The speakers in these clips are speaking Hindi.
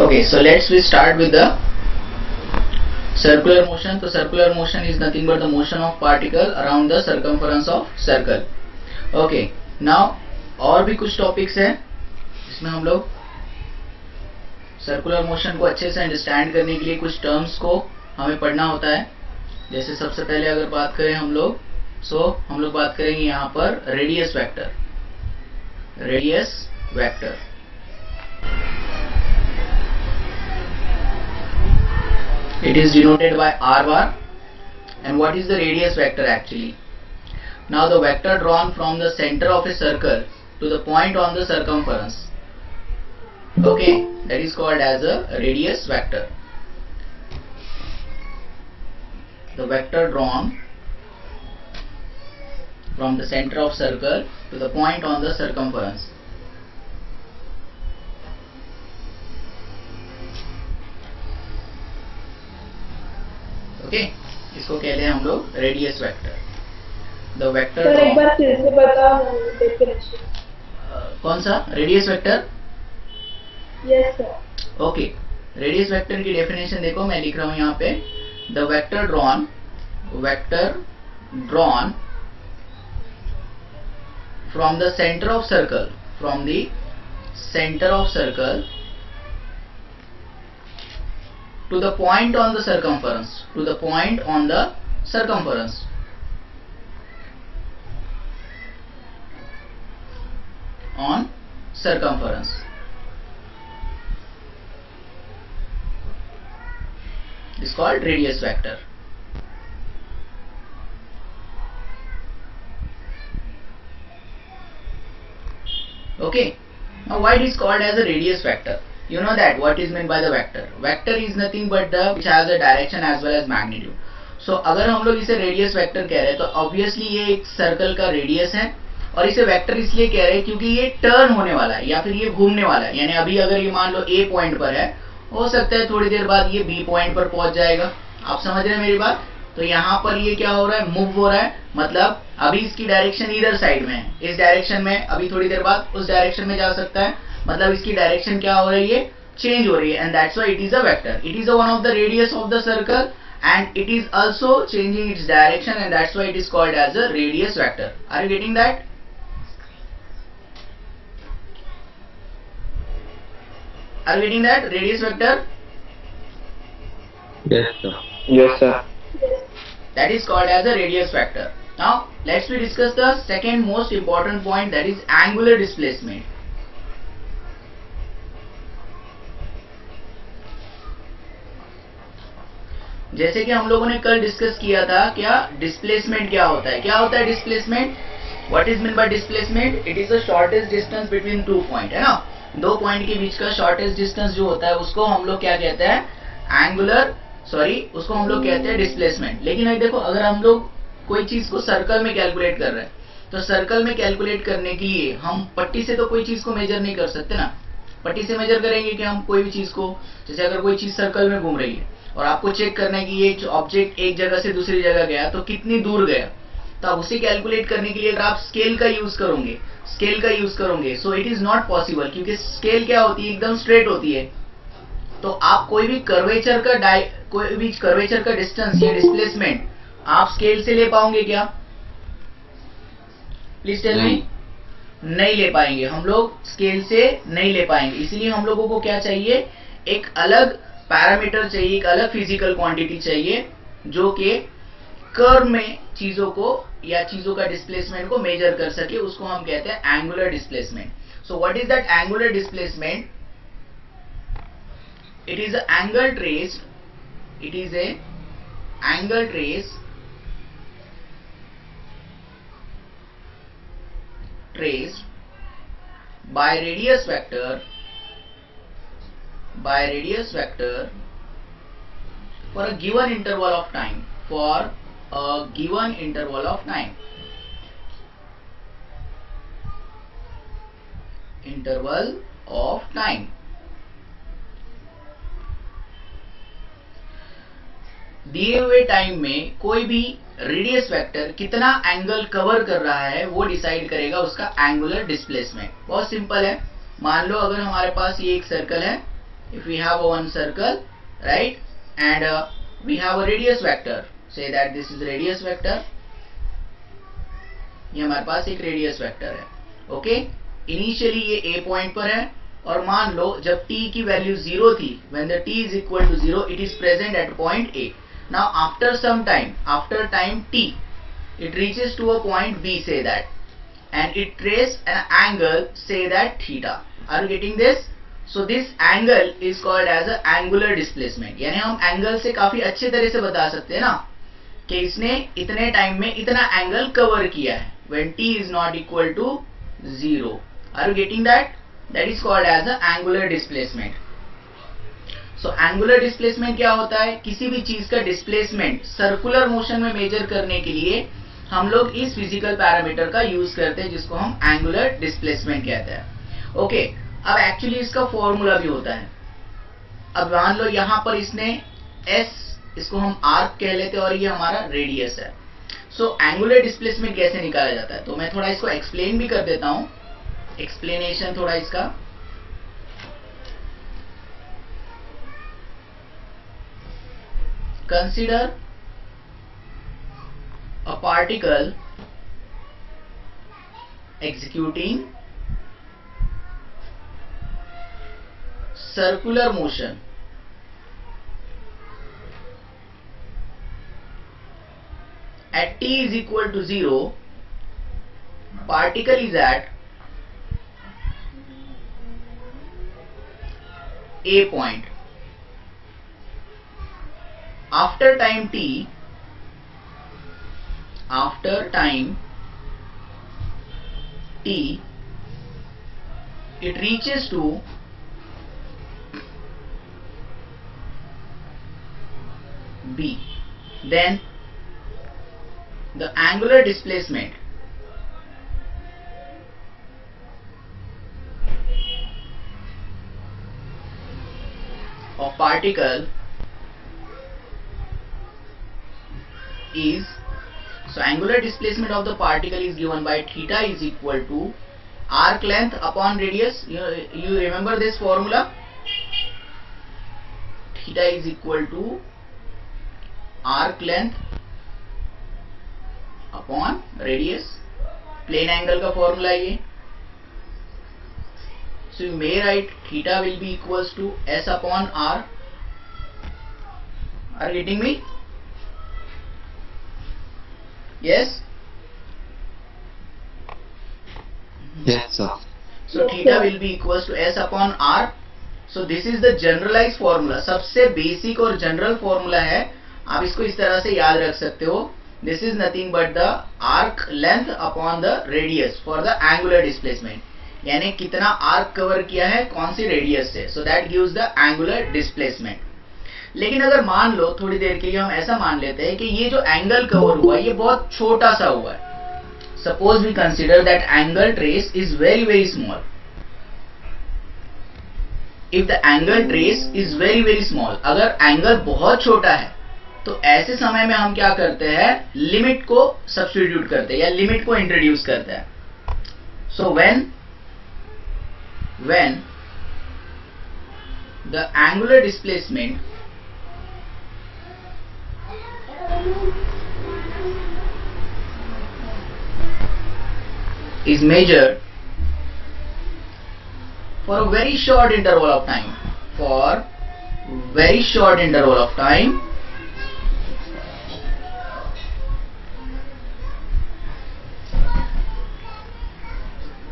Okay, so we start with the circular motion. So circular motion is nothing but the motion of particle around the circumference of circle. Okay, now और भी कुछ टॉपिक्स हैं इसमें हम लोग सर्कुलर मोशन को अच्छे से अंडरस्टैंड करने के लिए कुछ टर्म्स को हमें पढ़ना होता है। जैसे सबसे पहले अगर बात करें हम लोग हम लोग बात करेंगे यहाँ पर radius vector. Radius vector it is denoted by r bar. And what is the radius vector actually? Now the vector drawn from the center of a circle to the point on the circumference, okay, that is called as a radius vector. The vector drawn from the center of circle to the point on the circumference. Okay, इसको कहते हैं हम लोग radius vector. The vector sir एक बार फिर से बताओ डेफिनेशन। कौन सा radius vector? Yes sir. Okay, radius vector की डेफिनेशन देखो, मैं लिख रहा हूं यहाँ पे। The vector drawn from the centre of circle, from the centre of circle to the point on the circumference, to the point on the circumference. On circumference. Is called radius vector. Okay. Now why it is called as a radius vector? You know that what is meant by the vector. Vector is nothing but the which has a direction as well as magnitude. So अगर हम लोग इसे रेडियस वेक्टर कह रहे हैं तो ऑब्वियसली ये एक सर्कल का रेडियस है, और इसे वेक्टर इसलिए कह रहे हैं क्योंकि ये टर्न होने वाला है या फिर ये घूमने वाला है। यानी अभी अगर ये मान लो ए पॉइंट पर है, हो सकता है थोड़ी देर बाद ये बी पॉइंट पर पहुंच जाएगा। आप समझ रहे हैं मेरी बात? तो यहाँ पर ये क्या हो रहा है, मूव हो रहा है, मतलब अभी इसकी डायरेक्शन इधर साइड में है, इस डायरेक्शन में, अभी थोड़ी देर बाद उस डायरेक्शन में जा सकता है, मतलब इसकी डायरेक्शन क्या हो रही है, चेंज हो रही है। And that's why it is a vector. It is one of the radius of the circle and it is also changing its direction, and that's why it is called as a radius vector. Are you getting that? Are you getting that? Radius vector? Yes, sir. Yes, sir. That is called as a radius vector. Now, let's discuss the second most important point, that is angular displacement. जैसे कि हम लोगों ने कल डिस्कस किया था, क्या डिस्प्लेसमेंट क्या होता है? क्या होता है displacement? What is mean by displacement? It is the shortest distance between two point, है ना? दो पॉइंट के बीच का शॉर्टेस्ट डिस्टेंस जो होता है उसको हम लोग क्या कहते हैं? उसको हम लोग कहते हैं डिस्प्लेसमेंट। लेकिन अगर देखो, अगर हम लोग कोई चीज को सर्कल में कैलकुलेट कर रहे हैं, तो सर्कल में कैलकुलेट करने के लिए हम पट्टी से तो कोई चीज को मेजर नहीं कर सकते ना। पट्टी से मेजर करेंगे कि हम कोई भी चीज को, जैसे अगर कोई चीज सर्कल में घूम रही है और आपको चेक करना है कि ये ऑब्जेक्ट एक जगह से दूसरी जगह गया तो कितनी दूर गया, तो आप उसे कैलकुलेट करने के लिए अगर आप स्केल का यूज करोगे, सो इट इज नॉट पॉसिबल, क्योंकि स्केल क्या होती है, एकदम स्ट्रेट होती है। तो आप कोई भी कर्वेचर का डिस्टेंस या डिस्प्लेसमेंट आप स्केल से ले पाओगे क्या? Please tell me. नहीं ले पाएंगे, हम लोग स्केल से नहीं ले पाएंगे। इसीलिए हम लोगों को क्या चाहिए, एक अलग पैरामीटर चाहिए, एक अलग फिजिकल क्वांटिटी चाहिए जो कि कर्व में चीजों को या चीजों का डिस्प्लेसमेंट को मेजर कर सके। उसको हम कहते हैं angular displacement. So what is that angular displacement? It is a angle traced by radius vector for a given interval of time, दिए हुए टाइम में कोई भी रेडियस वेक्टर कितना एंगल कवर कर रहा है वो डिसाइड करेगा उसका एंगुलर डिस्प्लेसमेंट। बहुत सिंपल है। मान लो अगर हमारे पास ये एक सर्कल है, if we have one circle, right, and we have a radius vector, say that this is radius vector, ये हमारे पास एक रेडियस वेक्टर है. ओके, इनिशियली ये ए पॉइंट पर है और मान लो जब t की वैल्यू 0 थी, when the t is equal to 0, it is present at point A. Now after some time, after time t, it reaches to a point B, say that, and it traces an angle, say that theta. Are you getting this? So this angle is called as a angular displacement. यानी हम एंगल से काफी अच्छे तरह से बता सकते हैं ना कि इसने इतने टाइम में इतना एंगल कवर किया है, when t is not equal to 0. Are you getting that? That is called as a angular displacement. So angular displacement क्या होता है? किसी भी चीज का डिस्प्लेसमेंट सर्कुलर मोशन में मेजर करने के लिए हम लोग इस फिजिकल पैरामीटर का यूज करते हैं, जिसको हम एंगुलर डिस्प्लेसमेंट कहते हैं. ओके, अब एक्चुअली इसका फॉर्मूला भी होता है. अब मान लो यहां पर इसने s, इसको हम आर्क कह लेते हैं और ये हमारा रेडियस है. सो एंगुलर डिस्प्लेसमेंट कैसे निकाला जाता है, तो मैं थोड़ा इसको एक्सप्लेन भी कर देता हूं. एक्सप्लेनेशन थोड़ा इसका, consider a particle executing circular motion at t is equal to 0. Particle is at A point. After time t, after time t, it reaches to B. Then the angular displacement of particle is, so angular displacement of the particle is given by theta is equal to arc length upon radius. You remember this formula? Theta is equal to arc length upon radius. Plane angle का formula ये. So you may write theta will be equals to s upon r. Are you getting me? Yes? Yes, sir. So theta will be equals to s upon r. So this is the generalized formula. सबसे basic और general formula है. आप इसको इस तरह से याद रख सकते हो. This is nothing but the arc length upon the radius for the angular displacement. यानी कितना आर्क कवर किया है कौन सी रेडियस से. So that gives the angular displacement. लेकिन अगर मान लो थोड़ी देर के लिए हम ऐसा मान लेते हैं कि ये जो एंगल कवर हुआ है ये बहुत छोटा सा हुआ है. Suppose we consider that angle trace is very very small. If the angle trace is very very small, अगर एंगल बहुत छोटा है तो ऐसे समय में हम क्या करते हैं, लिमिट को सब्स्टिट्यूट करते हैं या लिमिट को इंट्रोड्यूस करते हैं. So when the angular displacement is measured for a very short interval of time, for very short interval of time,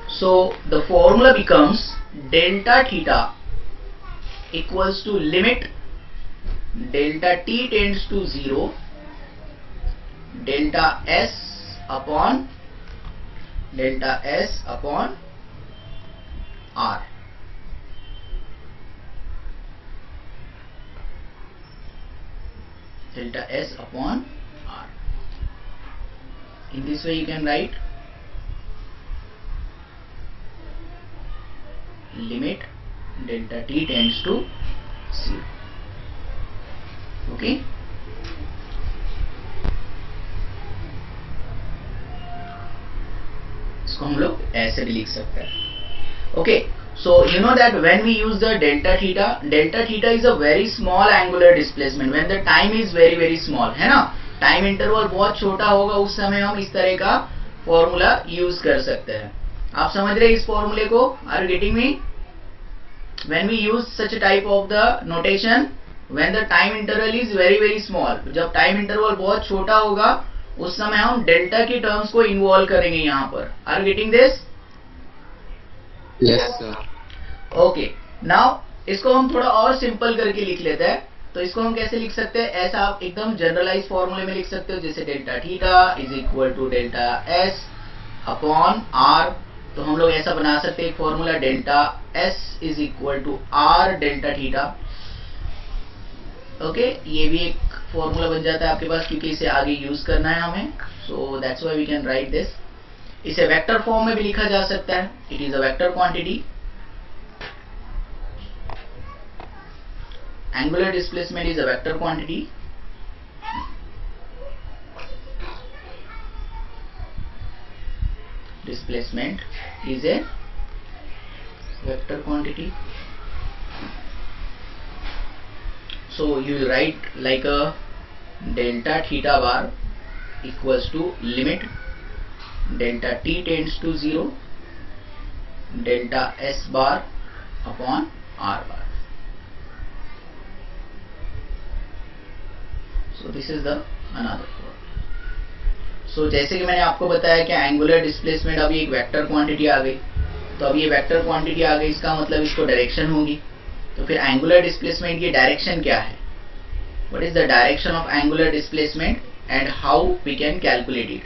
so the formula becomes delta theta equals to limit delta t tends to 0 delta s upon r. Delta s upon r. In this way you can write limit delta t tends to 0. Okay. इसको हम लोग ऐसे भी लिख सकते हैं. Okay, So you know that when we use the delta theta is a very small angular displacement when the time is very small, है ना. टाइम इंटरवल बहुत छोटा होगा, उस समय हम इस तरह का फॉर्मूला यूज कर सकते हैं. आप समझ रहे हैं इस फॉर्मूले को? Are you getting me? When we use such a type of the notation, when the time interval is very small, जब टाइम इंटरवल बहुत छोटा होगा उस समय हम डेल्टा की टर्म्स को इन्वॉल्व करेंगे यहाँ पर. Are you getting this? Yes, sir. Okay. Now इसको हम थोड़ा और सिंपल करके लिख लेते हैं. तो इसको हम कैसे लिख सकते हैं? ऐसा आप एकदम जनरलाइज फॉर्मूले में लिख सकते हो, जैसे delta theta is equal to delta S upon R. तो हम लोग ऐसा बना सकते हैं एक formula, delta S is equal to R delta theta. Okay, ये भी एक फॉर्मूला बन जाता है आपके पास, क्योंकि इसे आगे यूज करना है हमें. So that's why we can write this. इसे वेक्टर फॉर्म में भी लिखा जा सकता है. It is a vector quantity. Angular displacement is a vector quantity. Displacement is a vector quantity. So you write like a delta theta bar equals to limit delta t tends to 0 delta s bar upon r bar. So this is the another form. So जैसे कि मैंने आपको बताया कि एंगुलर डिस्प्लेसमेंट अभी एक वेक्टर क्वांटिटी आ गई. तो अब ये वेक्टर क्वांटिटी आ गई, इसका मतलब इसको डायरेक्शन होगी. तो फिर एंगुलर डिस्प्लेसमेंट की डायरेक्शन क्या है? What is the direction of angular displacement and how we can calculate it?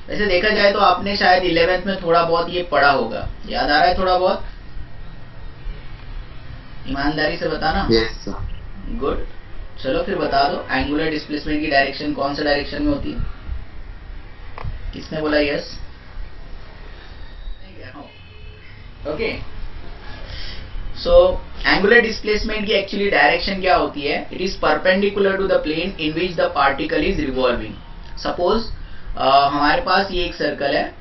वैसे देखा जाए तो आपने शायद 11th में थोड़ा बहुत ये पढ़ा होगा. याद आ रहा है थोड़ा बहुत? ईमानदारी से बताना. Yes, sir. गुड. चलो फिर बता दो, एंगुलर डिस्प्लेसमेंट की डायरेक्शन कौन सा डायरेक्शन में होती है? किसने बोला yes? Okay. So angular displacement की एक्चुअली डायरेक्शन क्या होती है? It is perpendicular to the plane in which the particle is revolving. Suppose हमारे पास ये एक सर्कल है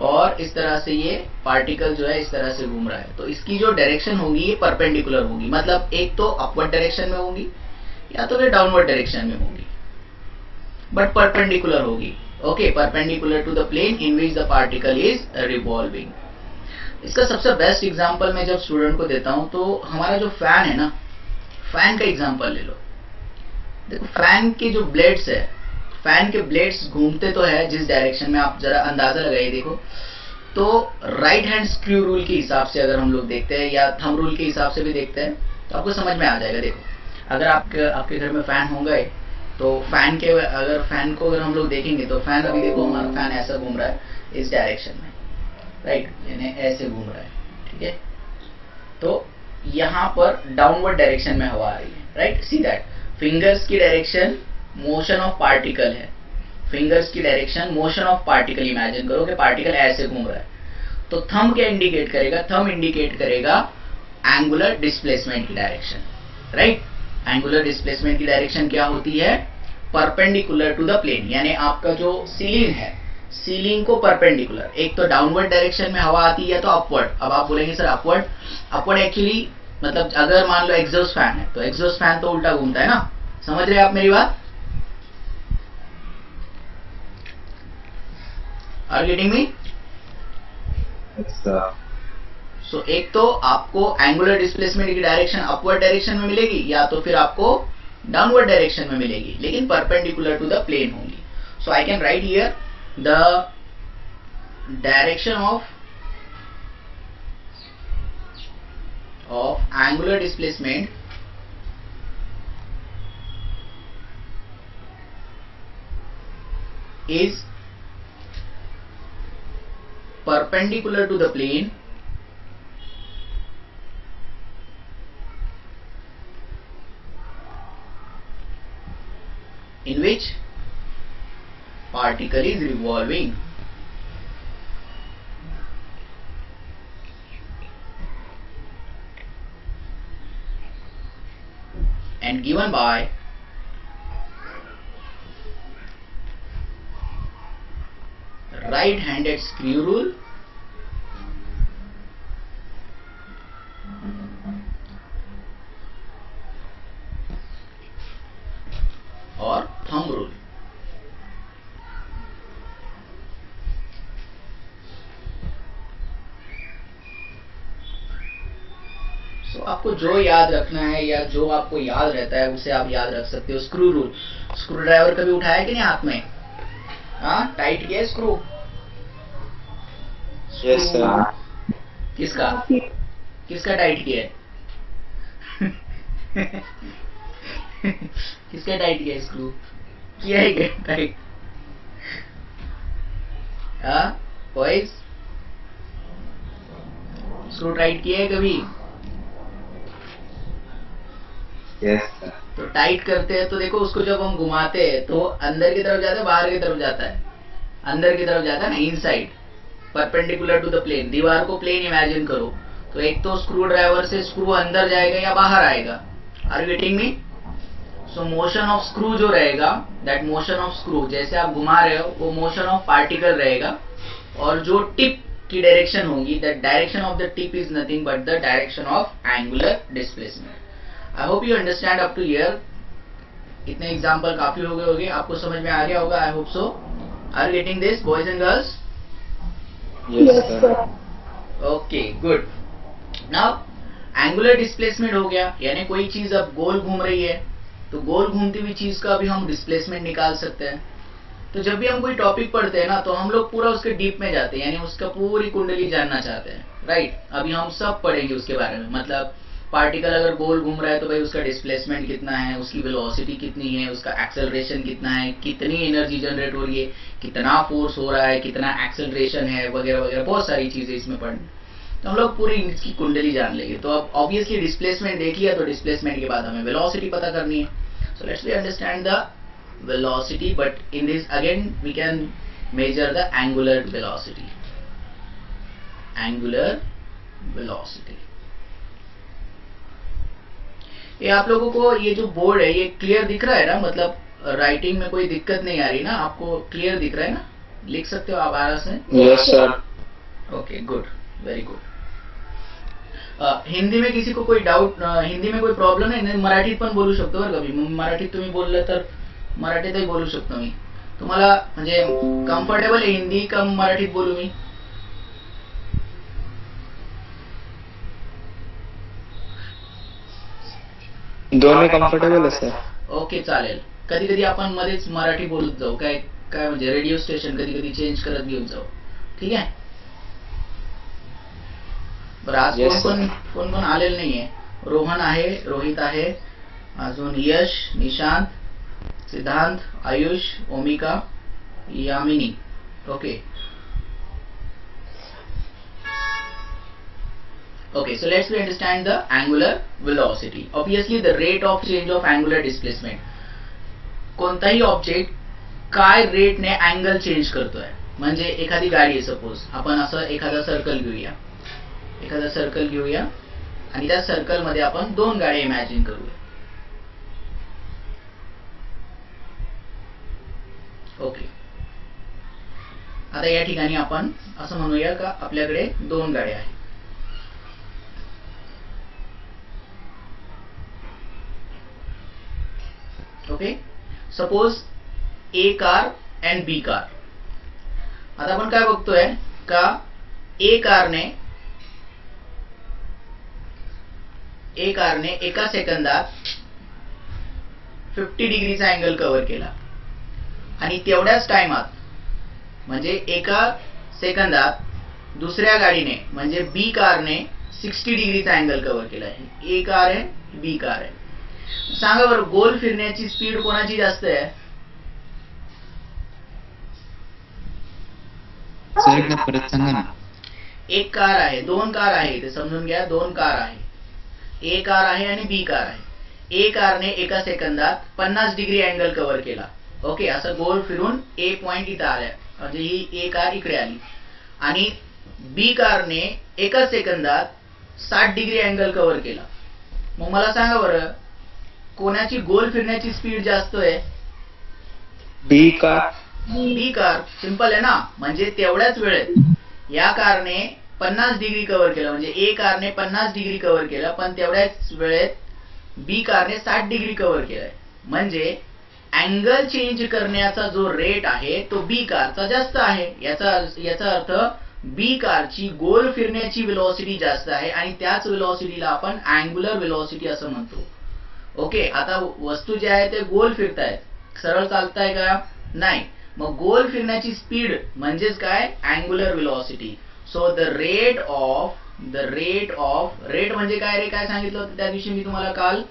और इस तरह से ये पार्टिकल जो है इस तरह से घूम रहा है. तो इसकी जो डायरेक्शन होगी ये परपेंडिकुलर होगी. मतलब एक तो अपवर्ड डायरेक्शन में होगी या तो फिर डाउनवर्ड डायरेक्शन में होगी, बट परपेंडिकुलर होगी. Okay, perpendicular to the plane in which the particle is revolving. इसका सबसे बेस्ट एग्जांपल मैं जब स्टूडेंट को देता हूं तो हमारा जो फैन है ना, फैन का एग्जांपल ले लो. देखो फैन के जो ब्लेड्स है, फैन के ब्लेड्स घूमते तो है जिस डायरेक्शन में, आप जरा अंदाजा लगाइए. देखो तो राइट हैंड स्क्रू रूल के हिसाब से अगर हम लोग देखते हैं या थंब रूल के हिसाब से भी देखते हैं तो आपको समझ में आ जाएगा. देखो अगर आपके घर में फैन होंगे तो फैन के अगर फैन को अगर हम लोग देखेंगे तो फैन अभी देखो हमारा फैन ऐसा घूम रहा है इस डायरेक्शन में, राइट, यानी ऐसे घूम रहा है. ठीक है, तो यहाँ पर डाउनवर्ड डायरेक्शन में हवा आ रही है, राइट. सी दैट फिंगर्स की डायरेक्शन मोशन ऑफ पार्टिकल है. फिंगर्स की direction motion of particle. Imagine करो कि पार्टिकल ऐसे घूम रहा है. तो थंब क्या इंडिकेट करेगा? थंब इंडिकेट करेगा एंगुलर डिस्प्लेसमेंट की डायरेक्शन, राइट. एंगुलर डिस्प्लेसमेंट की डायरेक्शन क्या होती है? Perpendicular to the plane. यानी आपका जो सीलिंग है, सीलिंग को परपेंडिकुलर, एक तो डाउनवर्ड डायरेक्शन में हवा आती है तो अपवर्ड. अब आप बोलेंगे सर अपवर्ड, अपवर्ड एक्चुअली मतलब अगर मान लो एग्जॉस्ट फैन है तो एग्जॉस्ट फैन तो उल्टा घूमता है ना. समझ रहे हैं आप मेरी बात? Are getting me? Yes, sir. So एक तो आपको एंगुलर डिस्प्लेसमेंट की डायरेक्शन अपवर्ड डायरेक्शन में मिलेगी या तो फिर आपको डाउनवर्ड डायरेक्शन में मिलेगी, लेकिन परपेंडिकुलर टू द प्लेन होंगी. So I can write here the direction of angular displacement is perpendicular to the plane in which particle is revolving. And given by right-handed screw rule सो आपको जो याद रखना है या जो आपको याद रहता है उसे आप याद रख सकते हो. स्क्रू रूल, स्क्रू ड्राइवर कभी उठाया कि नहीं हाथ में? हाँ, टाइट किया स्क्रू. Yes, sir. किसका किसका टाइट किया है? किसका टाइट किया स्क्रू? किया है क्या टाइट? हाँ बॉयज, स्क्रू टाइट किया है कभी? Yes, sir. तो टाइट करते हैं तो देखो उसको जब हम घुमाते हैं तो अंदर की तरफ जाता है, बाहर की तरफ जाता है? अंदर की तरफ जाता है ना, inside, perpendicular to the plane. दीवार को प्लेन इमेजिन करो. तो एक तो स्क्रू ड्राइवर से स्क्रू अंदर जाएगा या बाहर आएगा? Are you getting me? So motion of screw जो रहेगा, दैट मोशन ऑफ स्क्रू, जैसे आप घुमा रहे हो वो मोशन ऑफ पार्टिकल रहेगा. और जो टिप की डायरेक्शन होगी, that direction of the tip is nothing but the direction of angular displacement. I hope you understand up to here. इतने एग्जाम्पल काफी हो गए होंगे, आपको समझ में आ गया होगा. I hope so. Are you getting this boys and girls? Yes, Yes, sir. sir. Okay good. Now angular displacement हो गया, यानी कोई चीज अब गोल घूम रही है तो गोल घूमती हुई चीज का भी हम डिस्प्लेसमेंट निकाल सकते हैं. तो जब भी हम कोई टॉपिक पढ़ते हैं ना तो हम लोग पूरा उसके डीप में जाते हैं, यानी उसका पूरी कुंडली जानना चाहते हैं, राइट? अभी हम सब पढ़ेंगे उसके बारे में. मतलब पार्टिकल अगर गोल घूम रहा है तो भाई उसका डिस्प्लेसमेंट कितना है, उसकी वेलोसिटी कितनी है, उसका एक्सेलरेशन कितना है, कितनी एनर्जी जनरेट हो रही है, कितना फोर्स हो रहा है, कितना एक्सेलरेशन है, वगैरह वगैरह. बहुत सारी चीजें इसमें पढ़नी. तो हम लोग पूरी इसकी कुंडली जान लेंगे. तो अब ऑब्वियसली डिस्प्लेसमेंट देख लिया, तो डिस्प्लेसमेंट के बाद हमें वेलोसिटी पता करनी है. So let's we understand the velocity, but in this again we can measure the angular velocity. Angular velocity. ये आप लोगों को ये जो बोर्ड है ये क्लियर दिख रहा है ना? मतलब राइटिंग में कोई दिक्कत नहीं आ रही ना? आपको क्लियर दिख रहा है ना? लिख सकते हो आप आराम से? Yes, sir. Okay good, very good. Hindi में किसी को कोई डाऊट, हिंदी में कोई प्रॉब्लेम आहे? मराठीत पण बोलू शकतो बरं का मी. मराठीत तुम्ही बोललं तर मराठीतही बोलू शकतो मी. तुम्हाला म्हणजे कम्फर्टेबल आहे हिंदी का मराठीत बोलू मी? दोन्ही कम्फर्टेबल आहे सर. ओके चालेल. कधी कधी आपण मध्येच मराठी बोलत जाऊ, काय काय म्हणजे रेडिओ स्टेशन कधी कधी चेंज करत घेऊन जाऊ. ठीक आहे. बरं आज Yes, कोण कोण आलेलं नाहीये? रोहन आहे, रोहित आहे, अजून Yash, Nishant, Siddhant, Ayush, Omika, Yamini. Okay okay, so let's we understand the angular velocity. Obviously the rate of change of angular displacement. कोणताही ऑब्जेक्ट काय रेटने अँगल चेंज करतोय. म्हणजे एखादी गाडी आहे, सपोज आपण असं एखादा सर्कल घेऊया, एखादा सर्कल घेऊया आणि त्या सर्कल मध्ये आपण दोन गाड्या इमॅजिन करूया. ओके, आता या ठिकाणी आपण असं म्हणूया का आपल्याकडे दोन गाड्या आहेत. Okay, suppose A car and B car. आता आपण काय बघतोय का ए कारने एका सेकंदात 50 डिग्रीचा अँगल कव्हर केला आणि तेवढ्याच टाइमात म्हणजे एका सेकंदात दुसऱ्या गाडीने म्हणजे बी कारने 60 डिग्रीचा अँगल कव्हर केला आहे. ए कार आहे, बी कार आहे. सांगा बरं गोल फिरण्याची स्पीड कोणाची जास्त आहे? सर एकदा परत सांगा ना. एक कार आहे, दोन कार आहे, ते समजून घ्या. दोन कार आहे, ए कार आहे आणि बी कार आहे. ए कारने एका सेकंदात 50 डिग्री अँगल कव्हर केला. ओके, असं गोल फिरून ए पॉइंट इथं आलाय, म्हणजे ही ए कार इकडे आली. आणि बी कारने एका सेकंदात 60 डिग्री अँगल कव्हर केला. मग मला सांगा बरं कोणाची गोल फिरण्याची स्पीड जास्त आहे? B car. B car. Simple आहे ना? म्हणजे तेवढ्याच वेळेत या कारने 50 डिग्री कव्हर केला, म्हणजे ए कारने 50 डिग्री कव्हर केला, पण तेवढ्याच वेळेत बी कारने 60 डिग्री कव्हर केलाय. म्हणजे अँगल चेंज करण्याचा जो रेट आहे तो बी कारचा जास्त आहे. याचा अर्थ बी कारची गोल फिरण्याची वेलोसिटी जास्त आहे आणि त्याच वेलोसिटीला आपण अँग्युलर वेलोसिटी असं म्हणतो. ओके, आता वस्तू जे आहे ते गोल फिरतायत, सरळ चालताय का नाही, मग गोल फिरण्याची स्पीड म्हणजेच काय, angular velocity. So the rate of rate म्हणजे काय रे, काय सांगितलं होतं त्या दिवशी मी तुम्हाला काल,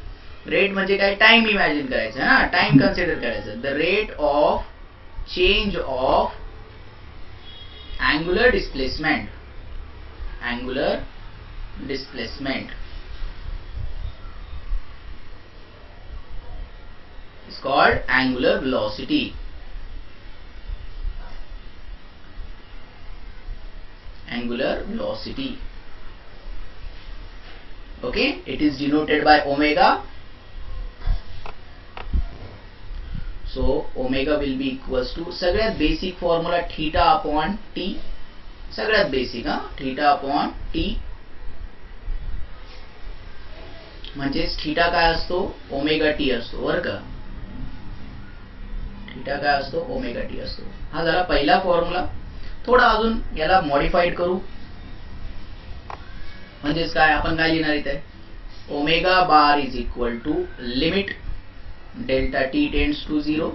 रेट म्हणजे काय, टाइम इमॅजिन करायचं ना, टाइम कन्सिडर करायचं. The rate of change of angular displacement is called angular velocity. Okay, it is denoted by omega. So omega will be equals to सगळ्यात basic formula theta upon T, सगळ्यात बेसिक थीटा अपॉन टी, म्हणजेच थीटा काय असतो, ओमेगा टी असतो बरं का, थीटा काय असतो, ओमेगा टी असतो. हा झाला पहिला फॉर्म्युला. थोडा अजून याला मॉडिफाईड करू, म्हणजेच काय, आपण काय लिहिणार इथे, omega bar is equal to limit delta T tends to 0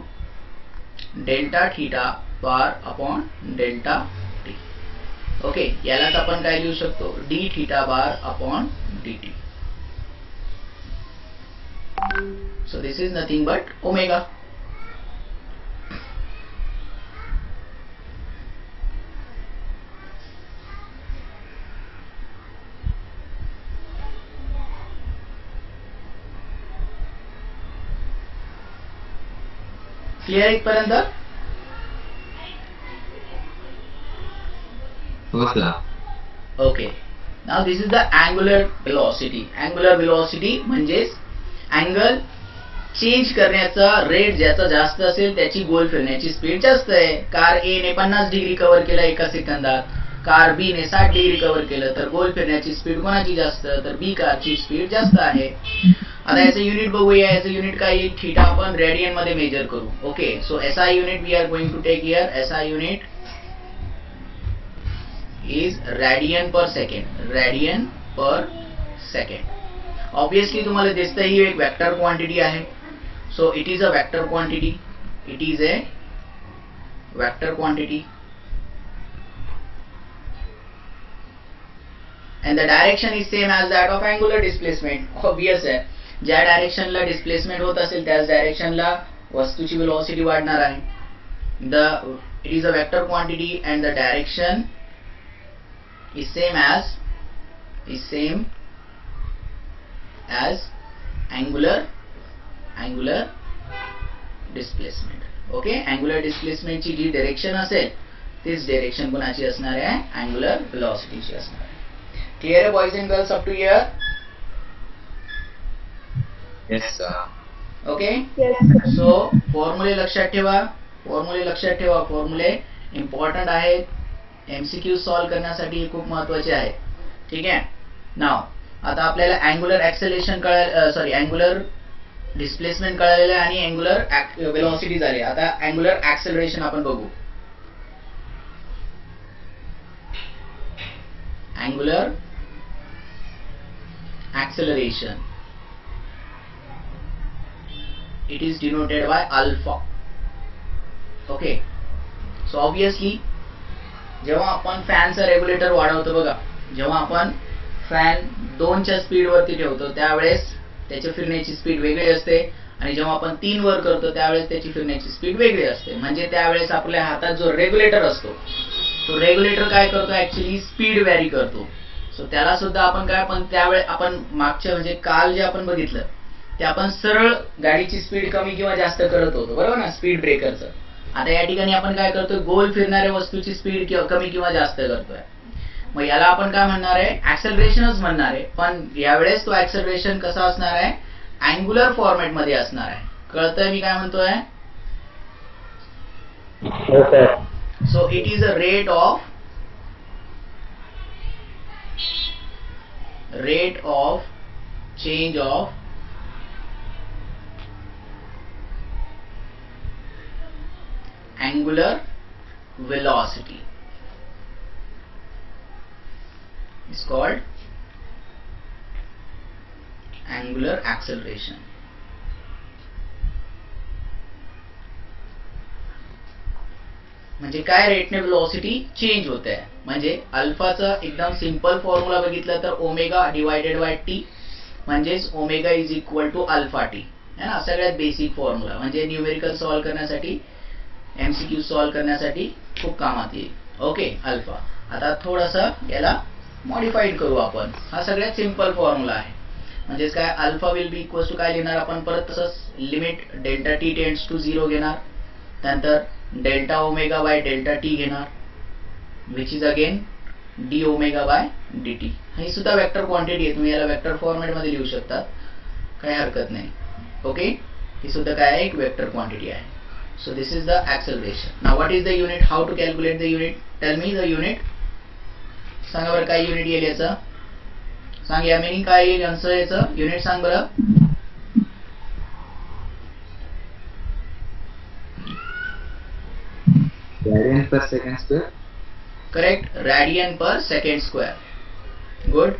delta theta bar upon delta t. Okay, यालाच आपण काय लिहू शकतो, d theta bar upon d t. So this is nothing but omega. Clear इथपर्यंत? Okay, now this is the angular velocity. Angular velocity म्हणजेच अँगल चेंज करण्याचा रेट ज्याचा जास्त असेल त्याची गोल फिरण्याची स्पीड जास्त आहे. कार ए ने 50 डिग्री कव्हर केलं एका सेकंदात, कार बी ने 60 डिग्री कव्हर केलं, तर गोल फिरण्याची स्पीड कोणाची जास्त, तर बी कारची स्पीड जास्त आहे. आता याचं युनिट बघूया, याचं युनिट काय येईल, थीटा आपण रेडियन मध्ये मेजर करू. Okay, so SI unit we are going to take here, SI unit is radian per second. Obviously तुम्हाला दिसतं ही एक वेक्टर क्वांटिटी आहे. So it is a vector quantity, and the direction is same as that of angular displacement. Obvious आहे, ज्या डायरेक्शनला डिस्प्लेसमेंट होत असेल त्याच डायरेक्शनला वस्तूची वेलोसिटी वाढणार आहे. It is a vector quantity and the direction is same as angular displacement. Okay, angular displacement ची जी डायरेक्शन असेल तीच डायरेक्शन कोणाची असणार आहे, angular velocity ची असणार आहे. Clear है boys and girls up to here? Yes sir. Okay? Yes. So फॉर्म्युले लक्षात ठेवा, फॉर्म्युले इम्पॉर्टंट आहेत, एमसीक्यू सॉल्व करण्यासाठी खूप महत्वाचे आहेत. ठीक आहे. नाव आता आपल्याला अँग्युलर ऍक्सेलरेशन अँग्युलर डिस्प्लेसमेंट कळालेलं आहे आणि अँग्युलर वेलोसिटी झाली. आता अँग्युलर ऍक्सेलरेशन आपण बघू. Angular acceleration, it is denoted by alpha. Okay, so obviously जेव्हा आपण फॅनचा रेग्युलेटर वाढवतो बघा, जेव्हा आपण फॅन 2 च्या स्पीड वरती ठेवतो त्यावेळेस त्याची फिरण्याची स्पीड वेगळी असते आणि जेव्हा आपण 3 वर करतो त्यावेळेस त्याची फिरण्याची स्पीड वेगळी असते. म्हणजे त्यावेळेस आपल्या हातात जो रेग्युलेटर असतो तो रेग्युलेटर काय करतो, ऍक्च्युअली स्पीड व्हॅरी करतो. सो त्याला सुद्धा आपण काय, पण त्यावेळेस आपण मागच्या म्हणजे काल जे आपण बघितलं ते आपण सरळ गाडीची स्पीड कमी किंवा जास्त करत होतो, बरोबर ना, स्पीड ब्रेकरचं. आता या ठिकाणी आपण काय करतोय, गोल फिरणाऱ्या वस्तूची स्पीड कमी किंवा जास्त करतोय. मग याला आपण काय म्हणणार आहे, ऍक्सेलरेशनच म्हणणार आहे. पण यावेळेस तो ऍक्सेलरेशन कसा असणार आहे, अँग्युलर फॉर्मॅट मध्ये असणार आहे. कळतंय मी काय म्हणतोय? So it is a rate of change of angular velocity. is called angular acceleration. म्हणजे काय रेटने वेलोसिटी चेंज होते आहे. म्हणजे अल्फाचा एकदम सिंपल फॉर्म्युला बघितलं तर ओमेगा डिवायडेड बाय टी म्हणजेच omega is equal to alpha T है ना. सगळ्यात बेसिक फॉर्म्युला म्हणजे न्यूमेरिकल सॉल्व करण्यासाठी एमसीक्यू सॉल्व करण्यासाठी खूप कामात येईल. Okay alpha. आता थोडासा याला मॉडिफाईड करू आपण. हा सगळ्यात सिंपल फॉर्म्युला आहे. म्हणजेच काय alpha will be equal to काय लिहिणार आपण परत तसंच limit delta T tends to 0 घेणार. नंतर delta omega by delta t घेणार which is again d omega by d t. ही सुद्धा वेक्टर क्वांटिटी आहे. तुम्ही याला वेक्टर फॉर्मॅट मध्ये लिहू शकता काही हरकत नाही. ओके ही सुद्धा काय आहे एक वेक्टर क्वांटिटी आहे. So this is the acceleration. Now what is the unit. How to calculate the unit. Tell me the unit. सांगा बरं काय युनिट येईल याचं. सांग या मिनिंग काय येईल आन्सर याचं युनिट सांग बरं. Radian per second square. Correct. Radian per second square. Good.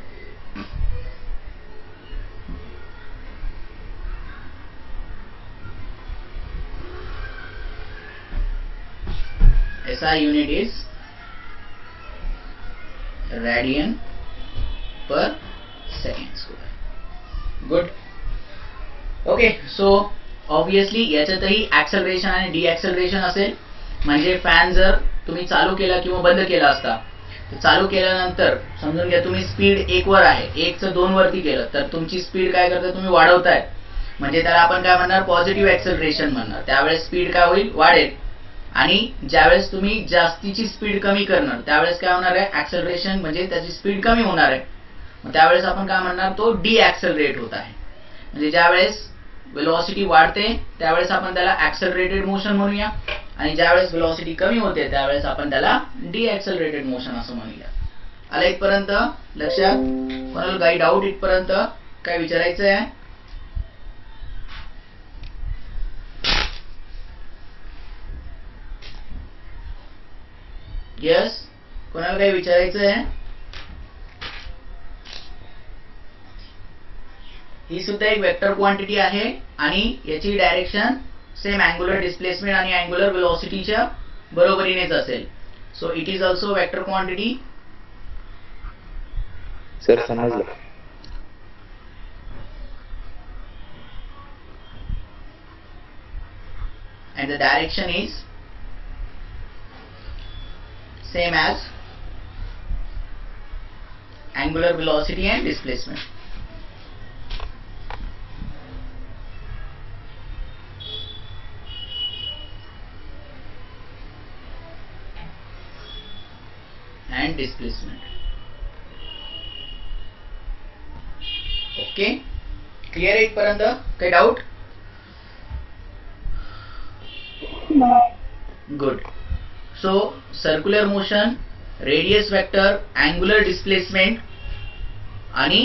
SI unit is radian per second square. Good. Okay. So obviously याच्यातही acceleration आणि deacceleration असेल. म्हणजे फॅन जर तुम्ही चालू केला किंवा बंद केला असता तर चालू केल्यानंतर समजून घ्या तुम्ही स्पीड 1 वर आहे 1 चं 2 वरती केलं तर तुमची स्पीड काय करते तुम्ही वाढवताय. म्हणजे त्याला आपण काय म्हणणार पॉझिटिव्ह ऍक्सेलरेशन म्हणणार. त्यावेळेस स्पीड काय होईल वाढेल. आणि ज्यावेळेस तुम्ही जास्तीची स्पीड कमी करणार त्यावेळेस काय होणार आहे ऍक्सेलरेशन म्हणजे त्याची स्पीड कमी होणार आहे. मग त्यावेळेस आपण काय म्हणणार तो डीऍक्सेलरेट होत आहे. म्हणजे ज्यावेळेस वेलोसिटी वाढते त्यावेळेस आपण त्याला ऍक्सेलरेटेड मोशन म्हणूया आणि ज्यावेळेस वेलोसिटी कमी होते त्यावेळेस आपण त्याला डीऍक्सेलरेटेड मोशन असं म्हणूया. आलं इथपर्यंत लक्षात. कोणाला काही डाऊट इथपर्यंत काय विचारायचं आहे. यस कोणाला काही विचारायचं आहे. ही सुद्धा एक वेक्टर क्वांटिटी आहे आणि याची डायरेक्शन सेम अँग्युलर डिस्प्लेसमेंट आणि अँग्युलर वेलोसिटीच्या बरोबरीनेच असेल. सो it is also vector quantity. Sir समजलं. and the direction is same as angular velocity and displacement. And displacement. Okay, clear आहे इथपर्यंत काही doubt. Good. So circular motion radius vector angular displacement आणि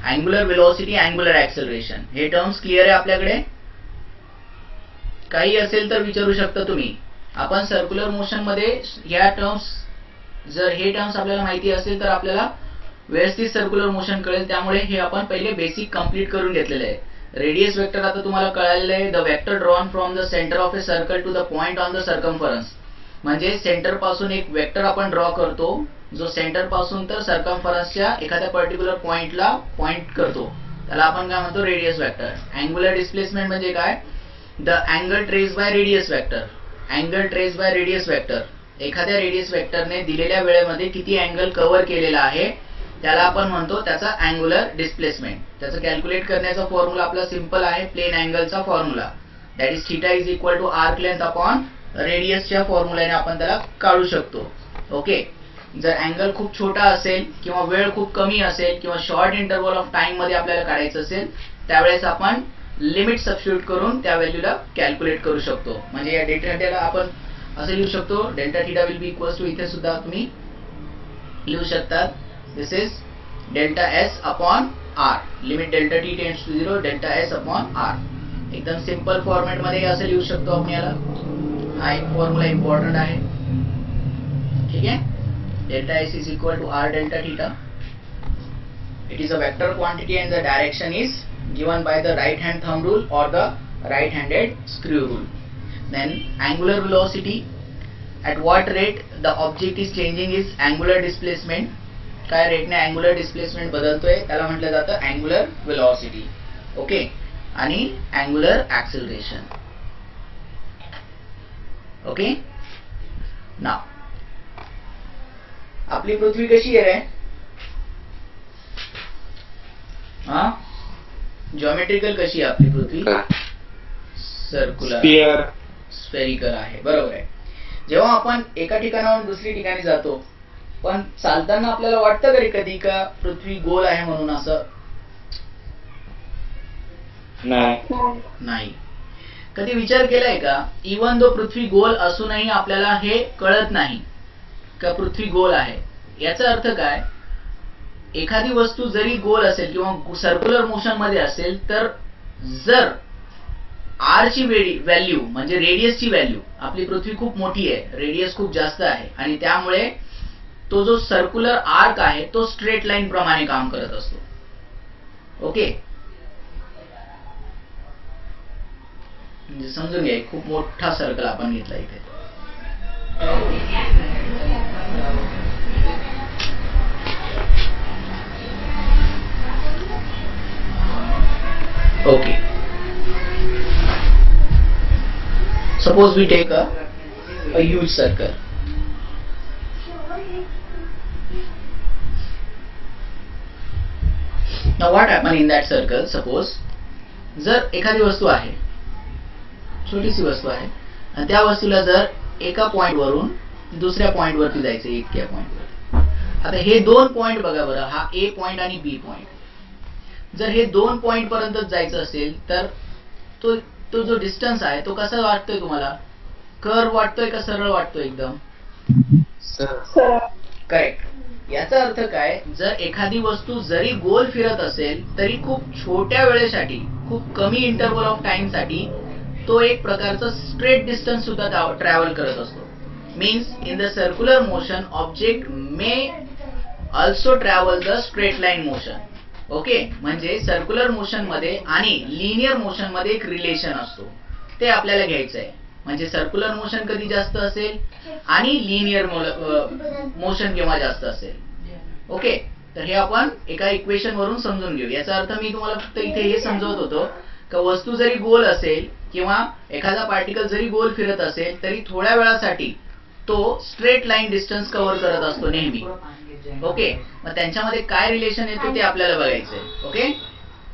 अँग्युलर वेलोसिटी अँग्युलर ऍक्सेलरेशन हे टर्म्स क्लिअर आहे आपल्याकडे. काही असेल तर विचारू शकता तुम्ही. आपण सर्क्युलर मोशन मध्ये या टर्म्स जर हे टर्म्स आपल्याला माहिती असेल तर आपल्याला व्यवस्थित सर्क्युलर मोशन कळेल. त्यामुळे हे आपण पहिले बेसिक कंप्लीट करून घेतलेले आहे. रेडियस वेक्टर आता तुम्हाला कळालेलं आहे. The vector drawn from the centre of a circle to the point on the circumference. म्हणजे सेंटर पासून एक वेक्टर आपण ड्रॉ करतो जो सेंटर पासून तर सर्कम्फरन्सच्या एखाद्या पर्टिक्युलर पॉइंटला पॉइंट करतो त्याला आपण काय म्हणतो रेडियस वेक्टर. अँग्युलर डिस्प्लेसमेंट म्हणजे काय the angle trace by radius vector. Angle trace by radius vector एखाद्या रेडियस वेक्टरने दिलेल्या वेळेमध्ये किती अँगल कव्हर केलेला आहे त्याला आपण म्हणतो त्याचा अँग्युलर डिस्प्लेसमेंट. त्याचं कॅल्क्युलेट करण्याचा फॉर्म्युला आपला सिंपल आहे प्लेन अँगलचा formula that is theta is equal to arc length upon रेडियसच्या फॉर्म्युलाने आपण त्याला काढू शकतो. ओके. जर अँगल खूप छोटा असेल किंवा वेळ खूप कमी असेल किंवा शॉर्ट इंटरवल ऑफ टाइम मध्ये आपल्याला काढायचं असेल त्यावेळेस आपण लिमिट सबस्टिट्यूट करून त्या व्हॅल्यूला कॅल्क्युलेट करू शकतो. म्हणजे या डेल्टा थीटाला आपण असं लिहू शकतो delta theta will be equals to इथे सुद्धा तुम्ही लिहू शकतात this is delta S upon R. Limit delta T tends to 0 delta S upon R. एकदम सिंपल फॉर्मॅट मध्ये असं लिहू शकतो आपण याला. हा एक फॉर्म्युला इम्पॉर्टंट आहे. ठीक आहे. Delta S is equal to R delta theta. It is a vector quantity and the direction is given by the right hand thumb rule or the right handed screw rule. Then angular velocity, at what rate the object is changing its angular displacement, काय रेटने angular displacement बदलतोय त्याला म्हटलं जातं angular velocity. ओके, आणि angular acceleration. ओके, नाउ आपली पृथ्वी कशी आहे रे? हा, जॉमेट्रिकल कशी आहे आपली पृथ्वी? सर्क्युलर, स्फेरिकल आहे, बरोबर आहे. जेव्हा आपण एका ठिकाणावरून दुसरी ठिकाणी जातो, पण चालताना आपल्याला वाटतं कधी कधी का पृथ्वी गोल आहे म्हणून? असं नाही. कधी विचार केलाय का, इवन दो पृथ्वी गोल असूनही आपल्याला हे कळत नाही का पृथ्वी गोल आहे? याचा अर्थ काय, एखादी वस्तू जरी गोल असेल किंवा सर्क्युलर मोशन मध्ये असेल, तर जर आर ची व्हॅल्यू म्हणजे रेडियसची व्हॅल्यू, आपली पृथ्वी खूप मोठी आहे, रेडियस खूप जास्त आहे, आणि त्यामुळे तो जो सर्क्युलर आर्क आहे तो स्ट्रेट लाईन प्रमाणे काम करत असतो. ओके, म्हणजे समजून घ्या, खूप मोठा सर्कल आपण घेतला इथे. Okay, suppose we take a huge circle. Now what happen in that circle? Suppose जर एखादी वस्तू आहे, छोटीशी वस्तू आहे, आणि त्या वस्तूला जर एका पॉइंट वरून दुसऱ्या पॉइंट वरती जायचं, इतक्या पॉइंट वर. आता हे दोन पॉइंट बघा बरं, हा ए पॉइंट आणि बी पॉइंट. जर हे दोन पॉइंट पर्यंत जायचं असेल तर तो जो डिस्टन्स आहे तो कसा वाटतोय तुम्हाला? कर्व वाटतोय का सरळ वाटतोय? एकदम करेक्ट. याचा अर्थ काय, जर एखादी वस्तू जरी गोल फिरत असेल तरी खूप छोट्या वेळेसाठी, खूप कमी इंटरवल ऑफ टाइम साठी तो एक प्रकारचा स्ट्रेट डिस्टन्स सुद्धा ट्रॅव्हल करत असतो. Means in the circular motion object may also travel the straight line motion. Okay, म्हणजे सर्क्युलर मोशन मध्ये आणि लिनियर मोशन मध्ये एक रिलेशन असतो, ते आपल्याला घ्यायचं आहे. म्हणजे सर्क्युलर मोशन कधी जास्त असेल आणि लिनियर मोशन केव्हा जास्त असेल. ओके, तर हे आपण एका इक्वेशन वरून समजून घेऊ. याचा अर्थ मी तुम्हाला फक्त इथे हे समजवत होतो का वस्तू जरी गोल असेल किंवा एखादा पार्टिकल जरी गोल फिरत असेल तरी थोड्या वेळासाठी तो स्ट्रेट लाईन डिस्टन्स कव्हर करत असतो नेहमी. ओके, मग त्यांच्यामध्ये काय रिलेशन येतो ते आपल्याला बघायचंय. Okay,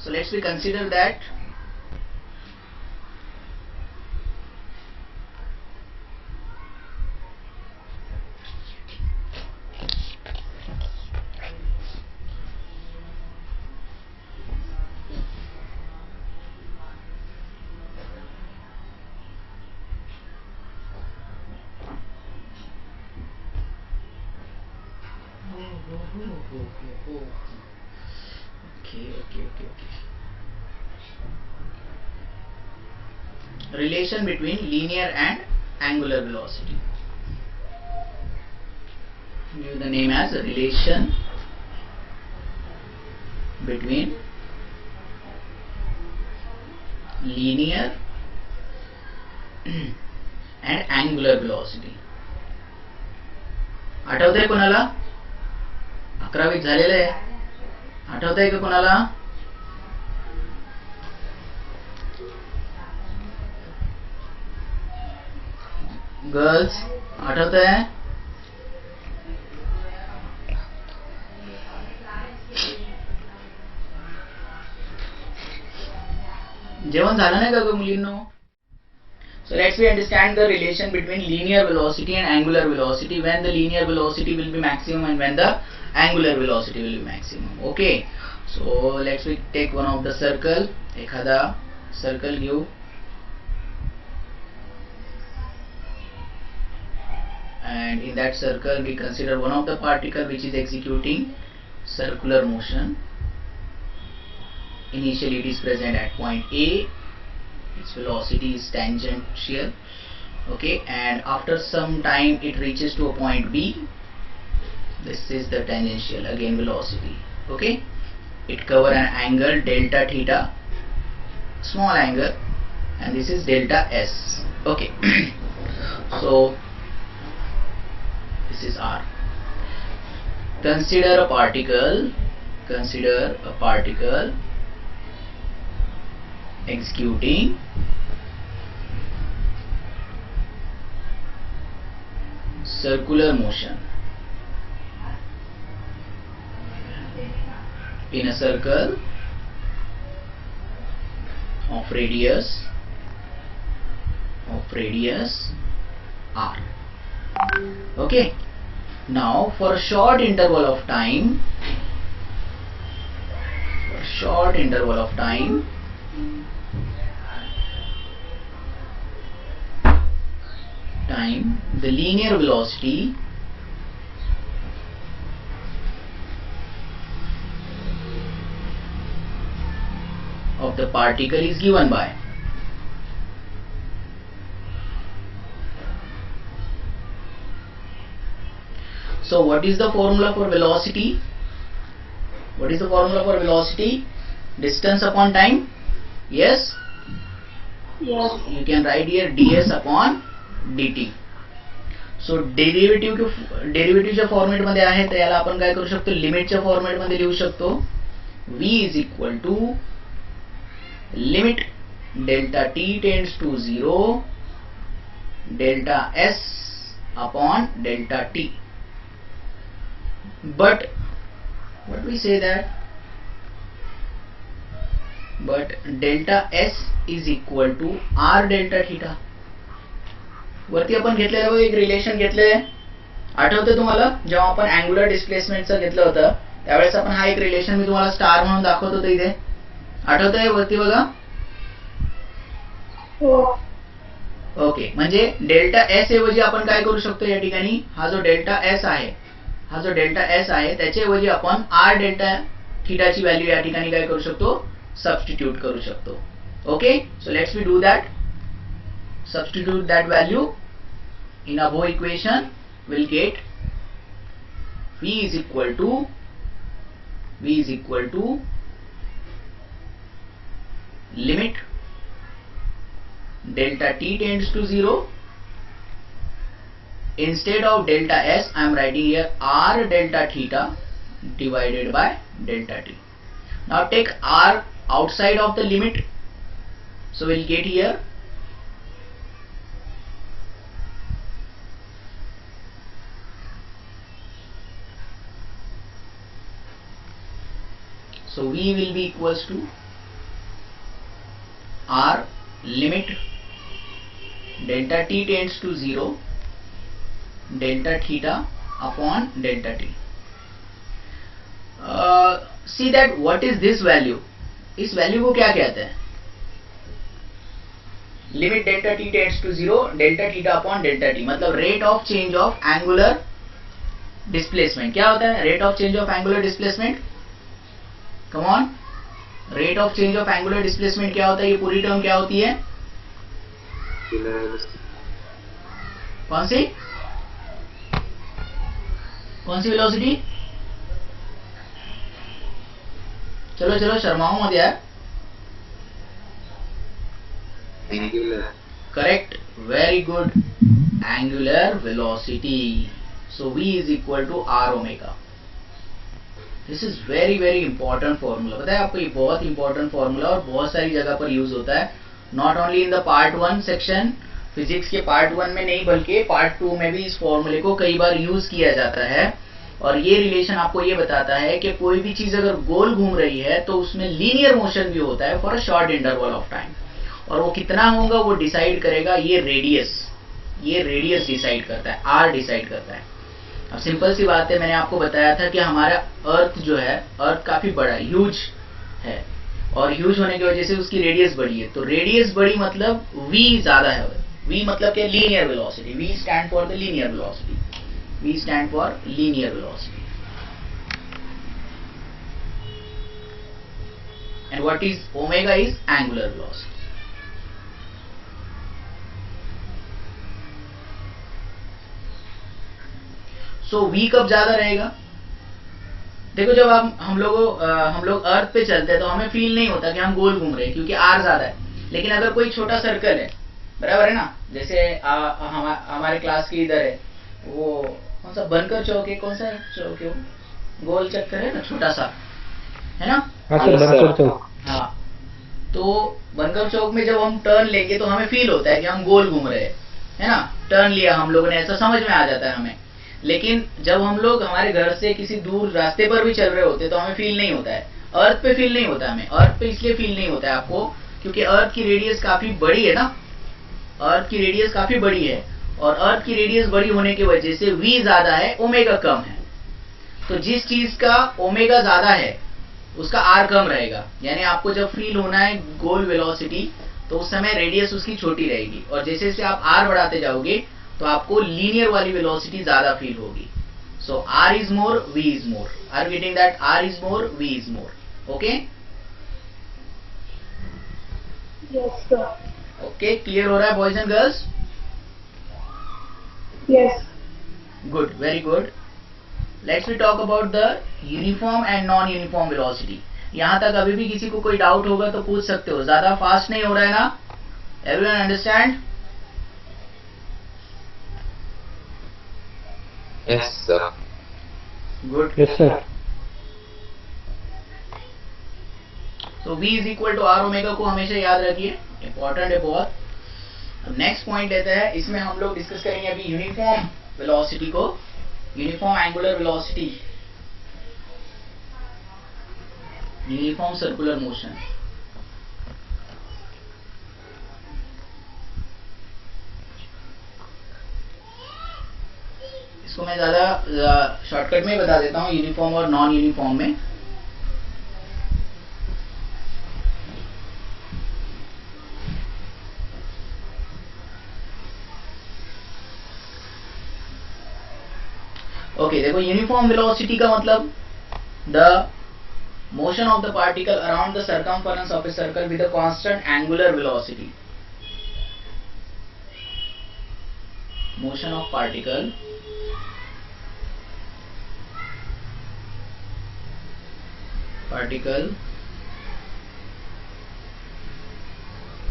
so let's we consider that. Okay. Relation between linear and angular velocity. Give the name as a relation between linear and angular velocity. आठवतंय कोणाला? 11वीत झालेलं आहे. आठवतंय का कोणाला? गर्ल्स आठवतंय? जेवण झालं नाही का ग मुलींनो? So let's we understand the relation between linear velocity and angular velocity, when the linear velocity will be maximum and when the angular velocity will be maximum. Okay, so let's we take one of the circle. एखादा circle घेऊ and in that circle we consider one of the particle which is executing circular motion. Initially it is present at point A, its velocity is tangential, okay, and after some time it reaches to a point B. This is the tangential again velocity, okay, it cover an angle delta theta, small angle, and this is delta s. Okay. So this is r. Consider a particle executing circular motion in a circle of radius r. Okay. Now for a short interval of time, the linear velocity of the particle is given by so what is the formula for velocity? Distance upon time. Yes, Yes. you can write here ds upon dt. So डेरिव्हेटिव्हच्या फॉर्मेट मध्ये आहे, तर याला आपण काय करू शकतो, लिमिटच्या फॉर्मेट मध्ये लिहू शकतो. v is equal to limit delta t tends to 0 delta s upon delta t. But what we say that delta s is equal to r delta theta. वरती आपण घेतलेलं एक रिलेशन घेतलंय, आठवते तुम्हाला जेव्हा आपण अँग्युलर डिस्प्लेसमेंटचं घेतलं होतं त्यावेळेस आपण हा एक रिलेशन मी तुम्हाला स्टार म्हणून दाखवत होतो इथे, आठवतंय वरती बघा. ओके, म्हणजे डेल्टा एस ऐवजी आपण काय करू शकतो या ठिकाणी, हा जो डेल्टा एस आहे त्याच्याऐवजी आपण आर डेल्टा थीटाची व्हॅल्यू या ठिकाणी काय करू शकतो, सबस्टिट्यूट करू शकतो. Okay, so let's we do that. Substitute that value in above equation, will get v is equal to limit delta t tends to 0. Instead of delta s I am writing here r delta theta divided by delta t. Now take r outside of the limit, so we'll get here so v will be equals to r limit delta t tends to 0 delta theta upon delta t. See that what is this value, इस वैल्यू को क्या कहते हैं, limit delta t tends to 0 delta theta upon delta t, मतलब rate of change of angular displacement. क्या होता है rate of change of angular displacement, come on, rate of change of angular displacement क्या होता है, ये पूरी टर्म क्या होती है, कौन सी वेलोसिटी, चलो शर्माओ मत यार. Correct, very good, angular velocity. So v is equal to r omega. This is very very important formula. पता है आपको, ये बहुत इंपॉर्टेंट फॉर्मूला और बहुत सारी जगह पर यूज होता है. Not only in the part 1 section, physics के पार्ट 1 में नहीं बल्कि पार्ट 2 में भी इस फॉर्मूले को कई बार यूज किया जाता है. और ये रिलेशन आपको ये बताता है कि कोई भी चीज अगर गोल घूम रही है तो उसमें लीनियर मोशन भी होता है for a short interval of time, और वो कितना होगा वो डिसाइड करेगा ये रेडियस डिसाइड करता है, आर डिसाइड करता है. अब सिंपल सी बात है, मैंने आपको बताया था कि हमारा अर्थ जो है, अर्थ काफी बड़ा ह्यूज है, और ह्यूज होने की वजह से उसकी रेडियस बड़ी है. तो रेडियस बड़ी मतलब v ज्यादा है. v मतलब क्या, linear velocity. v stand for the linear velocity. v stand for linear velocity. And what is omega, is angular velocity. So v कब ज्यादा रहेगा, देखो जब हम लोग अर्थ पे चलते हैं तो हमें फील नहीं होता कि हम गोल घूम रहे हैं क्योंकि आर ज्यादा है। लेकिन अगर कोई छोटा सर्कल है, बराबर है ना, जैसे हमारे क्लास की इधर है वो कौन सा बनकर चौक है, कौन सा चौक है वो, गोल चक्कर है ना छोटा सा, है ना? हाँ सर, बनकर चौक। हाँ, तो बनकर चौक में जब हम टर्न लेंगे तो हमें फील होता है कि हम गोल घूम रहे हैं, है ना, टर्न लिया हम लोगों ने, ऐसा समझ में आ जाता है हमें। लेकिन जब हम लोग हमारे घर से किसी दूर रास्ते पर भी चल रहे होते तो हमें फील नहीं होता है, अर्थ पे फील नहीं होता है हमें। अर्थ पे इसलिए फील नहीं होता है आपको क्योंकि अर्थ की रेडियस काफी बड़ी है ना, अर्थ की रेडियस काफी बड़ी है, और अर्थ की रेडियस बड़ी होने की वजह से v ज्यादा है, ओमेगा कम है। तो जिस चीज का ओमेगा ज्यादा है उसका r कम रहेगा, यानी आपको जब फील होना है गोल वेलोसिटी तो उस समय रेडियस उसकी छोटी रहेगी, और जैसे जैसे आप r बढ़ाते जाओगे तो आपको लीनियर वाली वेलोसिटी ज्यादा फील होगी। So r is more, v is more. Are you getting that? r is more, v is more. Okay Yes, sir. Okay, clear हो रहा है boys and girls? Yes. Good, very good. Let's we talk about the uniform and non uniform velocity. यहां तक अभी भी किसी को कोई डाउट होगा तो पूछ सकते हो, ज्यादा फास्ट नहीं हो रहा है ना? Everyone understand? Yes, sir. Good. Yes sir. तो v is equal to R omega को हमेशा याद रखिए, इंपॉर्टेंट है बहुत। अब नेक्स्ट पॉइंट लेते हैं, इसमें हम लोग डिस्कस करेंगे अभी यूनिफॉर्म वेलोसिटी को, uniform angular velocity, uniform circular motion. इसको मैं ज्यादा शॉर्टकट में बता देता हूँ, यूनिफॉर्म और नॉन यूनिफॉर्म में। ओके, देखो यूनिफॉर्म वेलोसिटी का मतलब the motion of the particle around the circumference of a circle with a constant angular velocity. Motion of particle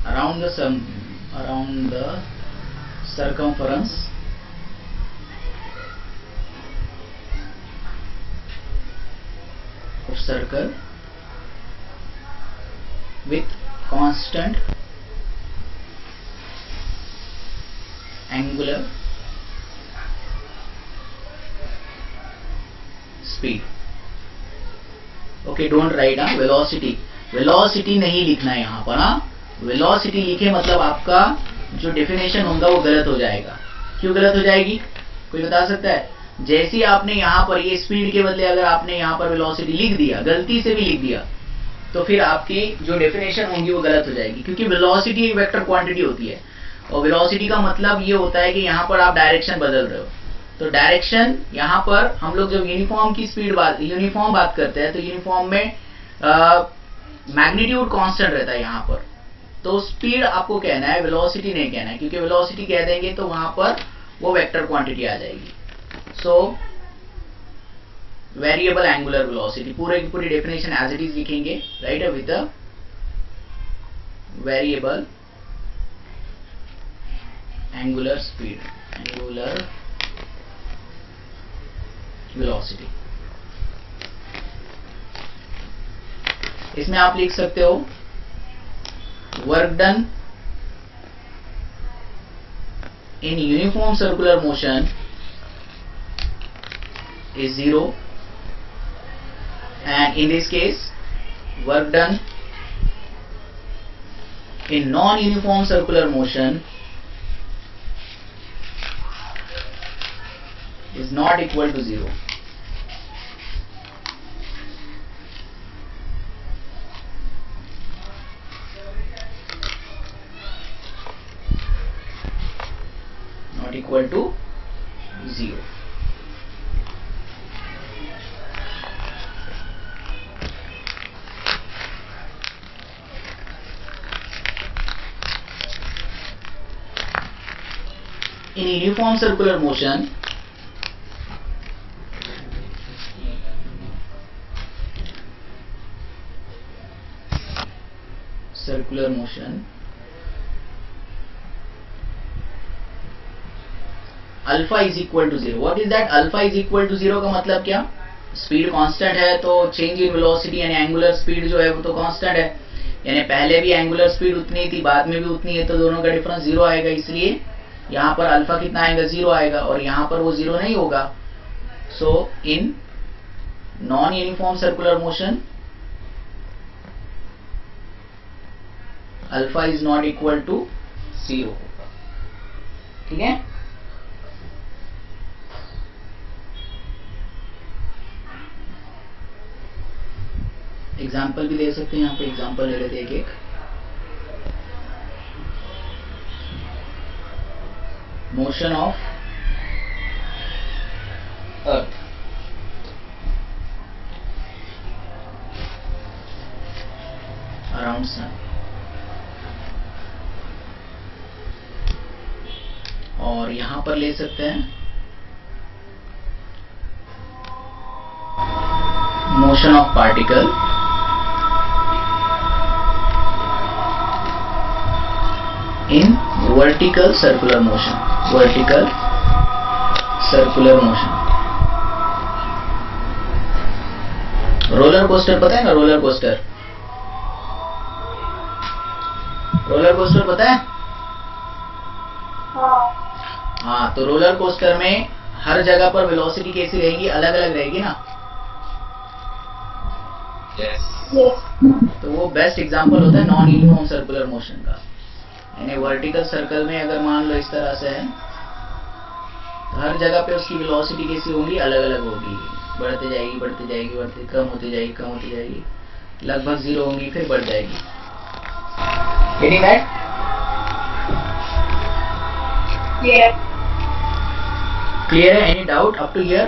around the circumference of circle with constant angular speed. Okay, don't write velocity, velocity नहीं लिखना है यहाँ पर। वेलोसिटी लिखे मतलब आपका जो डेफिनेशन होगा वो गलत हो जाएगा। क्यों गलत हो जाएगी, कोई बता सकता है? जैसे ही आपने यहाँ पर ये स्पीड के बदले अगर आपने यहाँ पर वेलोसिटी लिख दिया, गलती से भी लिख दिया, तो फिर आपकी जो डेफिनेशन होगी वो गलत हो जाएगी, क्योंकि वेलोसिटी एक वेक्टर क्वांटिटी होती है, और वेलोसिटी का मतलब ये होता है कि यहाँ पर आप डायरेक्शन बदल रहे हो। तो डायरेक्शन यहाँ पर हम लोग जब यूनिफॉर्म की यूनिफॉर्म बात करते हैं तो यूनिफॉर्म में मैग्नीट्यूड कांस्टेंट रहता है यहाँ पर। तो स्पीड आपको कहना है, वेलोसिटी नहीं कहना है, क्योंकि वेलोसिटी कह देंगे तो वहां पर वो वेक्टर क्वांटिटी आ जाएगी। सो वेरिएबल एंगुलर वेलोसिटी, पूरे की पूरी डेफिनेशन एज इट इज लिखेंगे, right, with variable angular speed, angular velocity. इसमें आप लिख सकते हो work done in uniform circular motion is 0, and in this case work done in non-uniform circular motion is not equal to 0. Not equal to 0. In uniform circular motion, circular motion alpha is equal to 0. What is that? Alpha is equal to 0 का मतलब क्या? स्पीड कांस्टेंट है तो चेंज इन वेलोसिटी यानी एंगुलर स्पीड जो है वो तो कांस्टेंट है, यानी पहले भी एंगुलर स्पीड उतनी थी, बाद में भी उतनी है, तो दोनों का डिफरेंस 0 आएगा. इसलिए यहाँ पर अल्फा कितना आएगा? 0 आएगा, और यहाँ पर वो 0 नहीं होगा. So in non uniform circular motion alpha is not equal to 0. ठीक है. एग्जाम्पल भी ले सकते हैं, यहाँ पे एग्जाम्पल ले लेते हैं एक एक. Motion of earth. Around sun. और यहां पर ले सकते हैं motion of particle in vertical circular motion. Vertical circular motion. Roller coaster पता है ना? रोलर कोस्टर, रोलर कोस्टर पता है? हाँ, तो रोलर कोस्टर में हर जगह पर वेलोसिटी कैसी रहेगी? अलग अलग रहेगी ना. तो वो बेस्ट एग्जांपल होता है नॉन यूनिफॉर्म सर्कुलर मोशन का. यानी वर्टिकल सर्कल में अगर मान लो इस तरह से है, तो हर जगह पे उसकी वेलोसिटी कैसी होगी? अलग अलग होगी. बढ़ते जाएगी, बढ़ते जाएगी, बढ़ते, कम होती जाएगी, कम होती जाएगी, लगभग 0 होंगी, फिर बढ़ जाएगी. Getting that? Yes. Clear है? Any doubt up to here?